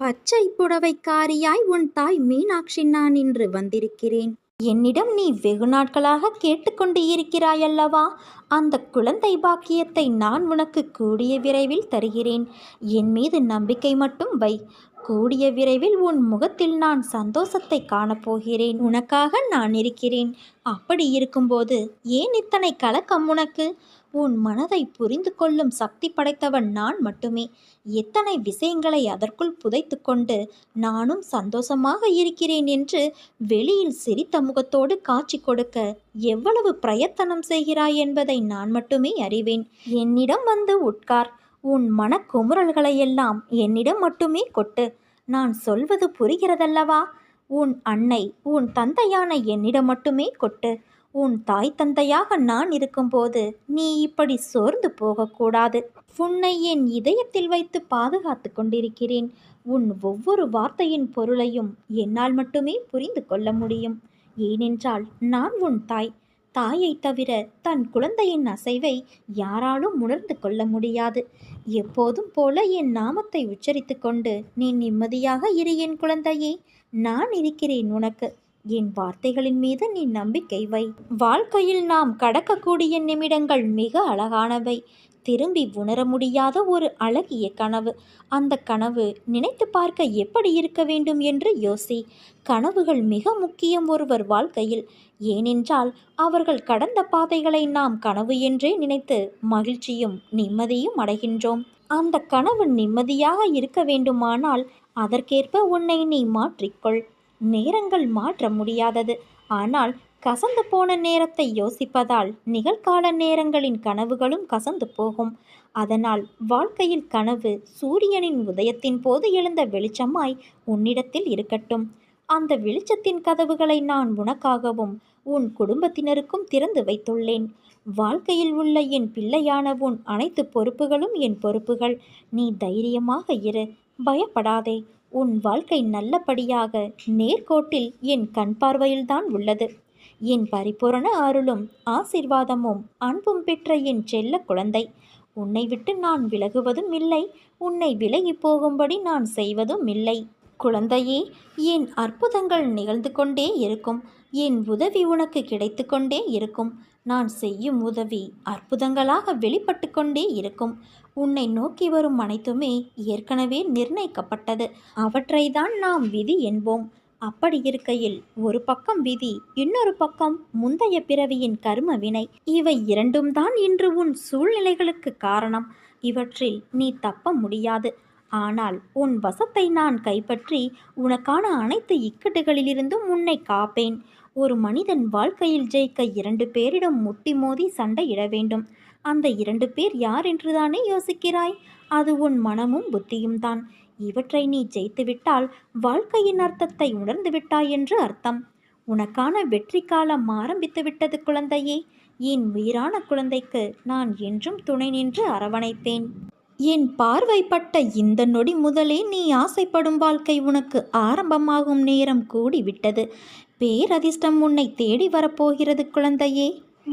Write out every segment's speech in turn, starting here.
பச்சை புடவைக்காரியாய் உன் தாய் மீனாட்சி நான் இன்று வந்திருக்கிறேன். என்னிடம் நீ வெகு நாட்களாக கேட்டுக்கொண்டு இருக்கிறாயல்லவா? அந்த குழந்தை பாக்கியத்தை நான் உனக்கு கூடிய விரைவில் தருகிறேன். என் மீது நம்பிக்கை மட்டும் வை. கூடிய விரைவில் உன் முகத்தில் நான் சந்தோஷத்தை காணப்போகிறேன். உனக்காக நான் இருக்கிறேன். அப்படி இருக்கும்போது ஏன் இத்தனை கலக்கம் உனக்கு? உன் மனதை புரிந்து கொள்ளும் சக்தி படைத்தவன் நான் மட்டுமே. எத்தனை விஷயங்களை அதற்குள் புதைத்து கொண்டு நானும் சந்தோஷமாக இருக்கிறேன் என்று வெளியில் சிரித்த முகத்தோடு காட்சி கொடுக்க எவ்வளவு பிரயத்தனம் செய்கிறாய் என்பதை நான் மட்டுமே அறிவேன். என்னிடம் வந்து உட்கார். உன் மனக்குமுறல்களையெல்லாம் என்னிடம் மட்டுமே கொட்டு. நான் சொல்வது புரிகிறதல்லவா? உன் அன்னை, உன் தந்தையான என்னிடம் மட்டுமே கொட்டு. உன் தாய் தந்தையாக நான் இருக்கும்போது நீ இப்படி சோர்ந்து போகக்கூடாது. உன்னை என் இதயத்தில் வைத்து பாதுகாத்து கொண்டிருக்கிறேன். உன் ஒவ்வொரு வார்த்தையின் பொருளையும் என்னால் மட்டுமே புரிந்து கொள்ள முடியும். ஏனென்றால் நான் உன் தாய். தாயை தவிர தன் குழந்தையின் அசைவை யாராலும் உணர்ந்து கொள்ள முடியாது. எப்போதும் போல என் நாமத்தை உச்சரித்து கொண்டு நீ நிம்மதியாக இரு என் குழந்தையே. நான் இருக்கிறேன் உனக்கு. என் வார்த்தைகளின் மீது நீ நம்பிக்கை வை. வாழ்க்கையில் நாம் கடக்கக்கூடிய நிமிடங்கள் மிக அழகானவை. திரும்பி உணர முடியாத ஒரு அழகிய கனவு. அந்த கனவு நினைத்து பார்க்க எப்படி இருக்க வேண்டும் என்று யோசி. கனவுகள் மிக முக்கியம் ஒருவர் வாழ்க்கையில். ஏனென்றால் அவர்கள் கடந்த பாதைகளை நாம் கனவு என்றே நினைத்து மகிழ்ச்சியும் நிம்மதியும் அடைகின்றோம். அந்த கனவு நிம்மதியாக இருக்க வேண்டுமானால் அதற்கேற்ப உன்னை நீ மாற்றிக்கொள். நேரங்கள் மாற்ற முடியாதது. ஆனால் கசந்து போன நேரத்தை யோசிப்பதால் நிகழ்கால நேரங்களின் கனவுகளும் கசந்து போகும். அதனால் வாழ்க்கையில் கனவு சூரியனின் உதயத்தின் போது எழுந்த வெளிச்சமாய் உன்னிடத்தில் இருக்கட்டும். அந்த வெளிச்சத்தின் கதவுகளை நான் உனக்காகவும் உன் குடும்பத்தினருக்கும் திறந்து வைத்துள்ளேன். வாழ்க்கையில் உள்ள என் பிள்ளையான உன் அனைத்து பொறுப்புகளும் என் பொறுப்புகள். நீ தைரியமாக இரு, பயப்படாதே. உன் வாழ்க்கை நல்லபடியாக நேர்கோட்டில் என் கண் பார்வையில்தான் உள்ளது. என் பரிபூரண அருளும் ஆசிர்வாதமும் அன்பும் பெற்ற என் செல்ல குழந்தை. உன்னை விட்டு நான் விலகுவதும் இல்லை, உன்னை விலகி போகும்படி நான் செய்வதும் இல்லை. குழந்தையே, என் அற்புதங்கள் நிகழ்ந்து கொண்டே இருக்கும். என் உதவி உனக்கு கிடைத்து கொண்டே இருக்கும். நான் செய்யும் உதவி அற்புதங்களாக வெளிப்பட்டு கொண்டே இருக்கும். உன்னை நோக்கி வரும் அனைத்துமே ஏற்கனவே நிர்ணயிக்கப்பட்டது. அவற்றை தான் நாம் விதி என்போம். அப்படி இருக்கையில் ஒரு பக்கம் விதி, இன்னொரு பக்கம் முந்தைய பிறவியின் கர்ம வினை. இவை இரண்டும் தான் இன்று உன் சூழ்நிலைகளுக்கு காரணம். இவற்றில் நீ தப்ப முடியாது. ஆனால் உன் வசத்தை நான் கைப்பற்றி உனக்கான அனைத்து இக்கட்டுகளிலிருந்தும் உன்னை காப்பேன். ஒரு மனிதன் வாழ்க்கையில் ஜெயிக்க 2 பேரிடம் முட்டி மோதி சண்டையிட வேண்டும். அந்த 2 பேர் யார் என்றுதானே யோசிக்கிறாய்? அது உன் மனமும் புத்தியும் தான். இவற்றை நீ ஜெயித்துவிட்டால் வாழ்க்கையின் அர்த்தத்தை உணர்ந்து விட்டாய் என்று அர்த்தம். உனக்கான வெற்றி காலம் ஆரம்பித்து விட்டது குழந்தையே. என் உயிரான குழந்தைக்கு நான் என்றும் துணை நின்று அரவணைப்பேன். என் பார்வைப்பட்ட இந்த நொடி முதலே நீ ஆசைப்படும் வாழ்க்கை உனக்கு ஆரம்பமாகும் நேரம் கூடிவிட்டது. பேரதிர்ஷ்டம் உன்னை தேடி வரப்போகிறது குழந்தையே.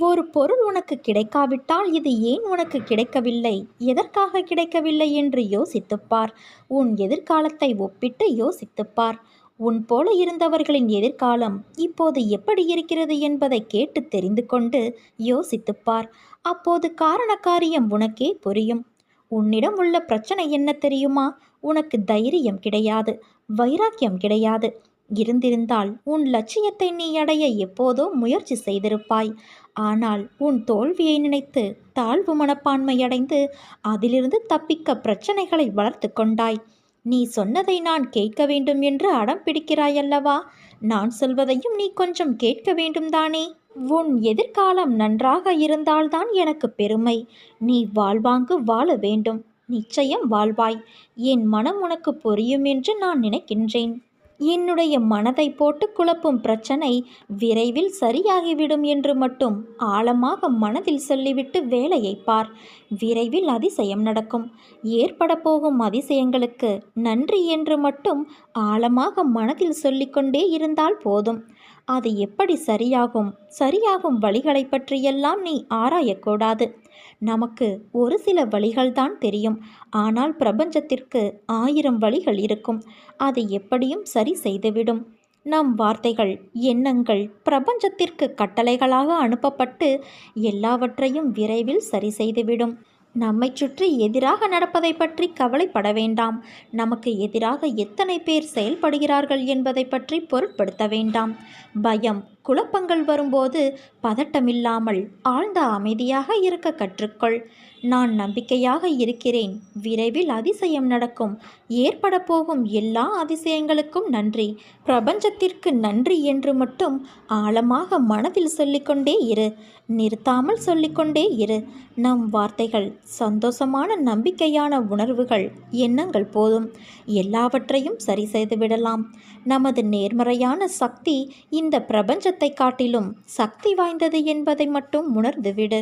ஒரு பொருள் உனக்கு கிடைக்காவிட்டால் இது ஏன் உனக்கு கிடைக்கவில்லை, எதற்காக கிடைக்கவில்லை என்று யோசித்துப்பார். உன் எதிர்காலத்தை ஒப்பிட்டு யோசித்துப்பார். உன் போல இருந்தவர்களின் எதிர்காலம் இப்போது எப்படி இருக்கிறது என்பதை கேட்டு தெரிந்து கொண்டு யோசித்துப்பார். அப்போது காரண காரியம் உனக்கே புரியும். உன்னிடம் உள்ள பிரச்சனை என்ன தெரியுமா? உனக்கு தைரியம் கிடையாது, வைராக்கியம் கிடையாது. இருந்திருந்தால் உன் லட்சியத்தை நீ அடைய எப்போதோ முயற்சி செய்திருப்பாய். ஆனால் உன் தோல்வியை நினைத்து தாழ்வு மனப்பான்மை அடைந்து அதிலிருந்து தப்பிக்க பிரச்சனைகளை வளர்த்து கொண்டாய். நீ சொன்னதை நான் கேட்க வேண்டும் என்று அடம் பிடிக்கிறாயல்லவா? நான் சொல்வதையும் நீ கொஞ்சம் கேட்க வேண்டும் தானே? உன் எதிர்காலம் நன்றாக இருந்தால்தான் எனக்கு பெருமை. நீ வாழ்வாங்கு வாழ வேண்டும். நிச்சயம் வாழ்வாய். என் மனம் உனக்கு புரியும் என்று நான் நினைக்கின்றேன். என்னுடைய மனதை போட்டு குழப்பும் பிரச்சனை விரைவில் சரியாகிவிடும் என்று மட்டும் ஆழமாக மனதில் சொல்லிவிட்டு வேலையை பார். விரைவில் அதிசயம் நடக்கும். ஏற்பட போகும் அதிசயங்களுக்கு நன்றி என்று மட்டும் ஆழமாக மனதில் சொல்லிக்கொண்டே இருந்தால் போதும். அது எப்படி சரியாகும் வழிகளை பற்றியெல்லாம் நீ ஆராயக்கூடாது. நமக்கு ஒரு சில வழிகள்தான் தெரியும். ஆனால் பிரபஞ்சத்திற்கு 1000 வழிகள் இருக்கும். அது எப்படியும் சரி செய்துவிடும். நம் வார்த்தைகள், எண்ணங்கள் பிரபஞ்சத்திற்கு கட்டளைகளாக அனுப்பப்பட்டு எல்லாவற்றையும் விரைவில் சரி செய்துவிடும். நம்மை சுற்றி எதிராக நடப்பதை பற்றி கவலைப்பட வேண்டாம். நமக்கு எதிராக எத்தனை பேர் செயல்படுகிறார்கள் என்பதை பற்றி பொருட்படுத்த வேண்டாம். பயம், குழப்பங்கள் வரும்போது பதட்டமில்லாமல் ஆழ்ந்த அமைதியாக இருக்க கற்றுக்கொள். நான் நம்பிக்கையாக இருக்கிறேன். விரைவில் அதிசயம் நடக்கும். ஏற்பட போகும் எல்லா அதிசயங்களுக்கும் நன்றி, பிரபஞ்சத்திற்கு நன்றி என்று மட்டும் ஆழமாக மனதில் சொல்லிக்கொண்டே இரு. நிறுத்தாமல் சொல்லிக்கொண்டே இரு. நம் வார்த்தைகள், சந்தோஷமான நம்பிக்கையான உணர்வுகள், எண்ணங்கள் போதும். எல்லாவற்றையும் சரி செய்துவிடலாம். நமது நேர்மறையான சக்தி இந்த பிரபஞ்சத்தை காட்டிலும் சக்தி வாய்ந்தது என்பதை மட்டும் உணர்ந்துவிடு.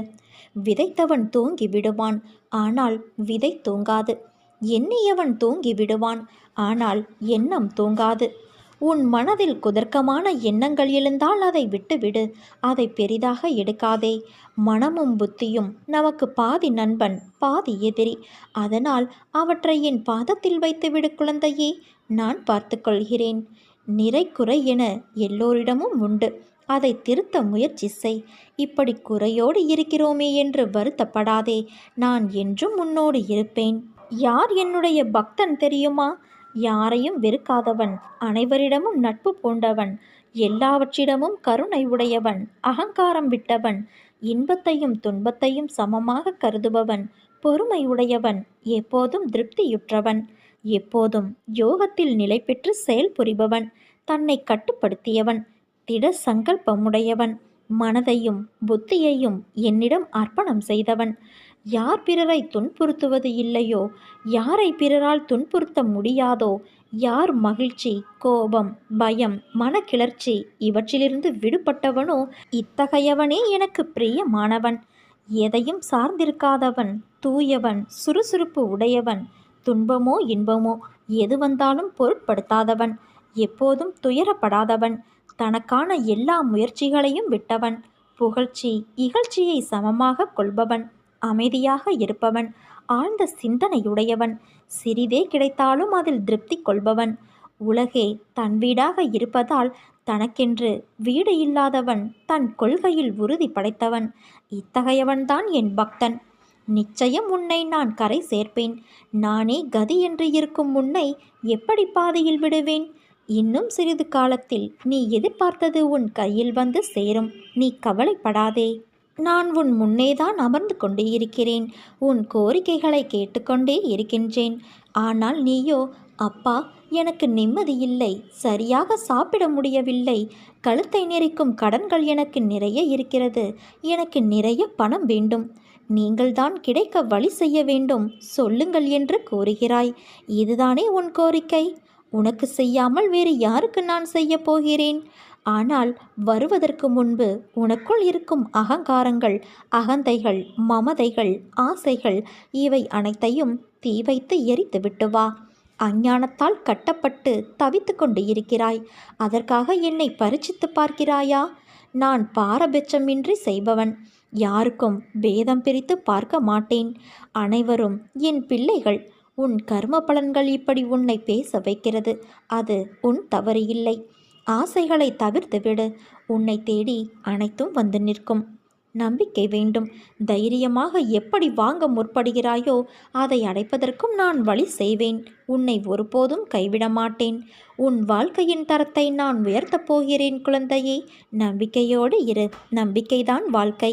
விதைத்தவன் தூங்கி விடுவான், ஆனால் விதை தூங்காது. எண்ணியவன் தூங்கி விடுவான், ஆனால் எண்ணம் தூங்காது. உன் மனதில் குதர்க்கமான எண்ணங்கள் எழுந்தால் அதை விட்டுவிடு. அதை பெரிதாக எடுக்காதே. மனமும் புத்தியும் நமக்கு பாதி நண்பன், பாதி எதிரி. அதனால் அவற்றை என் பாதத்தில் வைத்துவிடு குழந்தையே. நான் பார்த்து கொள்கிறேன். நிறை குறை என எல்லோரிடமும் உண்டு. அதை திருத்த முயற்சி செய். இப்படி குறையோடு இருக்கிறோமே என்று வருத்தப்படாதே. நான் என்றும் உன்னோடு இருப்பேன். யார் என்னுடைய பக்தன் தெரியுமா? யாரையும் வெறுக்காதவன், அனைவரிடமும் நட்பு பூண்டவன், எல்லாவற்றிடமும் கருணை உடையவன், அகங்காரம் விட்டவன், இன்பத்தையும் துன்பத்தையும் சமமாக கருதுபவன், பொறுமை உடையவன், எப்போதும் திருப்தியுற்றவன், எப்போதும் யோகத்தில் நிலை பெற்று செயல்புரிபவன், தன்னை கட்டுப்படுத்தியவன், திட சங்கல்பமுடையவன், மனதையும் புத்தியையும் என்னிடம் அர்ப்பணம் செய்தவன். யார் பிறரை துன்புறுத்துவது இல்லையோ, யாரை பிறரால் துன்புறுத்த முடியாதோ, யார் மகிழ்ச்சி, கோபம், பயம், மனக்கிளர்ச்சி இவற்றிலிருந்து விடுபட்டவனோ, இத்தகையவனே எனக்கு பிரியமானவன். எதையும் சார்ந்திருக்காதவன், தூயவன், சுறுசுறுப்பு உடையவன், துன்பமோ இன்பமோ எது வந்தாலும் பொருட்படுத்தாதவன், எப்போதும் துயரப்படாதவன், தனக்கான எல்லா முயற்சிகளையும் விட்டவன், புகழ்ச்சி இகழ்ச்சியை சமமாக கொள்பவன், அமைதியாக இருப்பவன், ஆழ்ந்த சிந்தனையுடையவன், சிறிதே கிடைத்தாலும் அதில் திருப்தி கொள்பவன், உலகே தன் வீடாக இருப்பதால் தனக்கென்று வீடு இல்லாதவன், தன் கொள்கையில் உறுதி படைத்தவன், இத்தகையவன்தான் என் பக்தன். நிச்சயம் உன்னை நான் கரை சேர்ப்பேன். நானே கதி என்று இருக்கும் உன்னை எப்படி பாதையில் விடுவேன்? இன்னும் சிறிது காலத்தில் நீ எதிர்பார்த்தது உன் கையில் வந்து சேரும். நீ கவலைப்படாதே. நான் உன் முன்னேதான் அமர்ந்து கொண்டே இருக்கிறேன். உன் கோரிக்கைகளை கேட்டுக்கொண்டே இருக்கின்றேன். ஆனால் நீயோ, அப்பா எனக்கு நிம்மதியில்லை, சரியாக சாப்பிட முடியவில்லை, கழுத்தை நெரிக்கும் கடன்கள் எனக்கு நிறைய இருக்கிறது, எனக்கு நிறைய பணம் வேண்டும், நீங்கள்தான் கிடைக்க வழி செய்ய வேண்டும், சொல்லுங்கள் என்று கூறுகிறாய். இதுதானே உன் கோரிக்கை? உனக்கு செய்யாமல் வேறு யாருக்கு நான் செய்ய போகிறேன்? ஆனால் வருவதற்கு முன்பு உனக்குள் இருக்கும் அகங்காரங்கள், அகந்தைகள், மமதைகள், ஆசைகள் இவை அனைத்தையும் தீ வைத்து எரித்து விட்டு வா. அஞ்ஞானத்தால் கட்டப்பட்டு தவித்து கொண்டு இருக்கிறாய். அதற்காக என்னை பரீட்சித்து பார்க்கிறாயா? நான் பாரபட்சமின்றி செய்பவன். யாருக்கும் பேதம் பிரித்து பார்க்க மாட்டேன். அனைவரும் என் பிள்ளைகள். உன் கர்ம பலன்கள் இப்படி உன்னை பேச வைக்கிறது. அது உன் தவறு இல்லை. ஆசைகளை தவிர்த்து விடு. உன்னை தேடி அனைத்தும் வந்து நிற்கும். நம்பிக்கை வேண்டும். தைரியமாக எப்படி வாங்க முற்படுகிறாயோ அதை அடைப்பதற்கும் நான் வழி செய்வேன். உன்னை ஒருபோதும் கைவிட மாட்டேன். உன் வாழ்க்கையின் தரத்தை நான் உயர்த்தப் போகிறேன் குழந்தையே. நம்பிக்கையோடு இரு. நம்பிக்கைதான் வாழ்க்கை.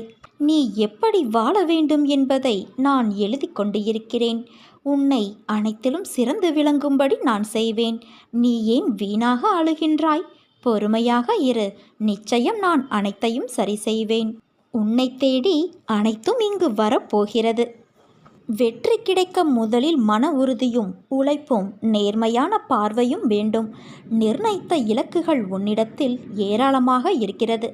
நீ எப்படி வாழ வேண்டும் என்பதை நான் எழுதி கொண்டு இருக்கிறேன். உன்னை அனைத்திலும் சிறந்து விளங்கும்படி நான் செய்வேன். நீ ஏன் வீணாக அழுகின்றாய்? பொறுமையாக இரு. நிச்சயம் நான் அனைத்தையும் சரி செய்வேன். உன்னை தேடி அனைத்தும் இங்கு வரப்போகிறது. வெற்றி கிடைக்க முதலில் மன உறுதியும் உழைப்பும் நேர்மையான பார்வையும் வேண்டும். நிர்ணயித்த இலக்குகள் உன்னிடத்தில் ஏராளமாக இருக்கிறது.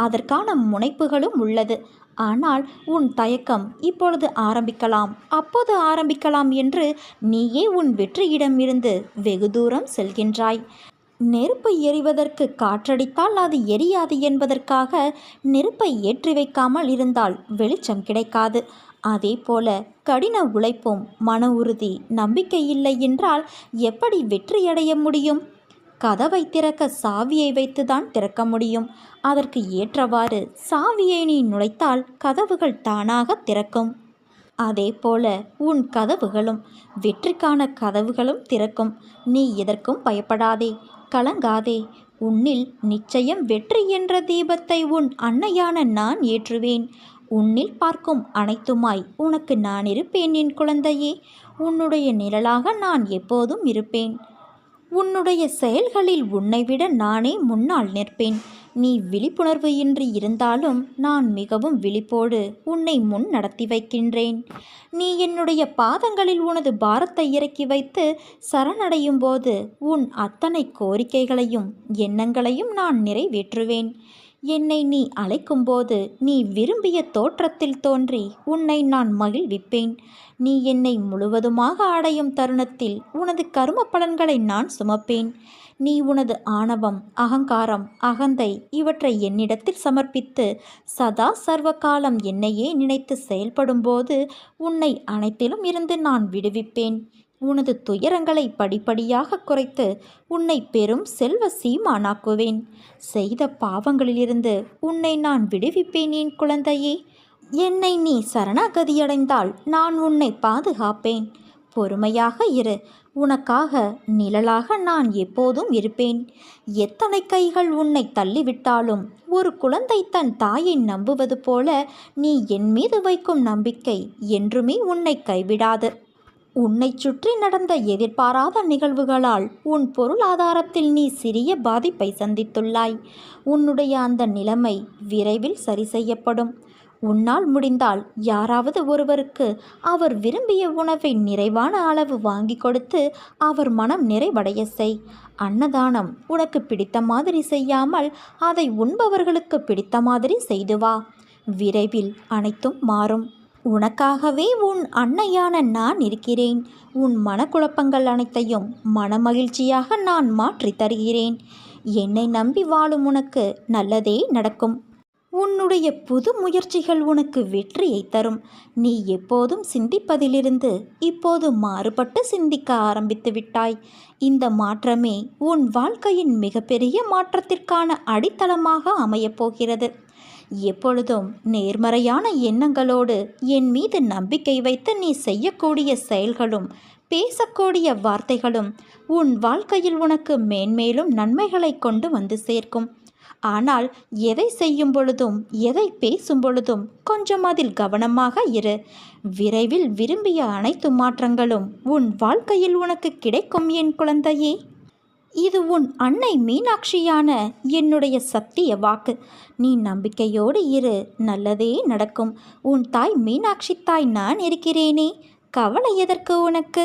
அதற்கான முனைப்புகளும் உள்ளது. ஆனால் உன் தயக்கம் இப்பொழுது ஆரம்பிக்கலாம், அப்போது ஆரம்பிக்கலாம் என்று நீயே உன் வெற்றியிடமிருந்து வெகு தூரம் செல்கின்றாய். நெருப்பை எரிவதற்கு காற்றடித்தால் அது எரியாது என்பதற்காக நெருப்பை ஏற்றி வைக்காமல் இருந்தால் வெளிச்சம் கிடைக்காது. அதே போல கடின உழைப்பும் மன உறுதி நம்பிக்கை இல்லை என்றால் எப்படி வெற்றியடைய முடியும்? கதவை திறக்க சாவியை வைத்துதான் திறக்க முடியும். அதற்கு ஏற்றவாறு சாவியை நீ நுழைத்தால் கதவுகள் தானாக திறக்கும். அதே போல உன் கதவுகளும் வெற்றிக்கான கதவுகளும் திறக்கும். நீ எதற்கும் பயப்படாதே, கலங்காதே. உன்னில் நிச்சயம் வெற்றி என்ற தீபத்தை உன் அன்னையான நான் ஏற்றுவேன். உன்னில் பார்க்கும் அனைத்துமாய் உனக்கு நான் இருப்பேன் என் குழந்தையே. உன்னுடைய நிழலாக நான் எப்போதும் இருப்பேன். உன்னுடைய செயல்களில் உன்னை விட நானே முன்னால் நிற்பேன். நீ விழிப்புணர்வு இன்றி இருந்தாலும் நான் மிகவும் விழிப்போடு உன்னை முன் நடத்தி வைக்கின்றேன். நீ என்னுடைய பாதங்களில் உனது பாரத்தை இறக்கி வைத்து சரணடையும் போது உன் அத்தனை கோரிக்கைகளையும் எண்ணங்களையும் நான் நிறைவேற்றுவேன். என்னை நீ அழைக்கும்போது நீ விரும்பிய தோற்றத்தில் தோன்றி உன்னை நான் மகிழ்விப்பேன். நீ என்னை முழுவதுமாக அடையும் தருணத்தில் உனது கரும பலன்களை நான் சுமப்பேன். நீ உனது ஆணவம், அகங்காரம், அகந்தை இவற்றை என்னிடத்தில் சமர்ப்பித்து சதா சர்வ காலம் என்னையே நினைத்து செயல்படும்போது உன்னை அனைத்திலும் இருந்து நான் விடுவிப்பேன். உனது துயரங்களை படிப்படியாக குறைத்து உன்னை பெரும் செல்வ சீமானாக்குவேன். செய்த பாவங்களிலிருந்து உன்னை நான் விடுவிப்பேன் என் குழந்தையே. என்னை நீ சரணாகதியடைந்தால் நான் உன்னை பாதுகாப்பேன். பொறுமையாக இரு. உனக்காக நிழலாக நான் எப்போதும் இருப்பேன். எத்தனை கைகள் உன்னை தள்ளிவிட்டாலும் ஒரு குழந்தை தன் தாயை நம்புவது போல நீ என் மீது வைக்கும் நம்பிக்கை என்றுமே உன்னை கைவிடாது. உன்னை சுற்றி நடந்த எதிர்பாராத நிகழ்வுகளால் உன் பொருளாதாரத்தில் நீ சிறிய பாதிப்பை சந்தித்துள்ளாய். உன்னுடைய அந்த நிலைமை விரைவில் சரி செய்யப்படும். உன்னால் முடிந்தால் யாராவது ஒருவருக்கு அவர் விரும்பிய உணவை நிறைவான அளவு வாங்கி கொடுத்து அவர் மனம் நிறைவடைய செய். அன்னதானம் உனக்கு பிடித்த மாதிரி செய்யாமல் அதை உண்பவர்களுக்கு பிடித்த மாதிரி செய்து வா. விரைவில் அனைத்தும் மாறும். உனக்காகவே உன் அன்னையான நான் இருக்கிறேன். உன் மனக்குழப்பங்கள் அனைத்தையும் மனமகிழ்ச்சியாக நான் மாற்றி தருகிறேன். என்னை நம்பி வாழும் உனக்கு நல்லதே நடக்கும். உன்னுடைய புது முயற்சிகள் உனக்கு வெற்றியை தரும். நீ எப்போதும் சிந்திப்பதிலிருந்து இப்போது மாறுபட்டு சிந்திக்க ஆரம்பித்து விட்டாய். இந்த மாற்றமே உன் வாழ்க்கையின் மிகப்பெரிய மாற்றத்திற்கான அடித்தளமாக அமையப் போகிறது. எப்பொழுதும் நேர்மறையான எண்ணங்களோடு என் மீது நம்பிக்கை வைத்து நீ செய்யக்கூடிய செயல்களும் பேசக்கூடிய வார்த்தைகளும் உன் வாழ்க்கையில் உனக்கு மேன்மேலும் நன்மைகளை கொண்டு வந்து சேர்க்கும். ஆனால் எதை செய்யும் பொழுதும் எதை பேசும் பொழுதும் கொஞ்சம் அதில் கவனமாக இரு. விரைவில் விரும்பிய அனைத்து மாற்றங்களும் உன் வாழ்க்கையில் உனக்கு கிடைக்கும் என் குழந்தையே. இது உன் அன்னை மீனாட்சியான என்னுடைய சத்திய வாக்கு. நீ நம்பிக்கையோடு இரு, நல்லதே நடக்கும். உன் தாய் மீனாட்சி தாய் நான் இருக்கிறேனே, கவலை எதற்கு உனக்கு?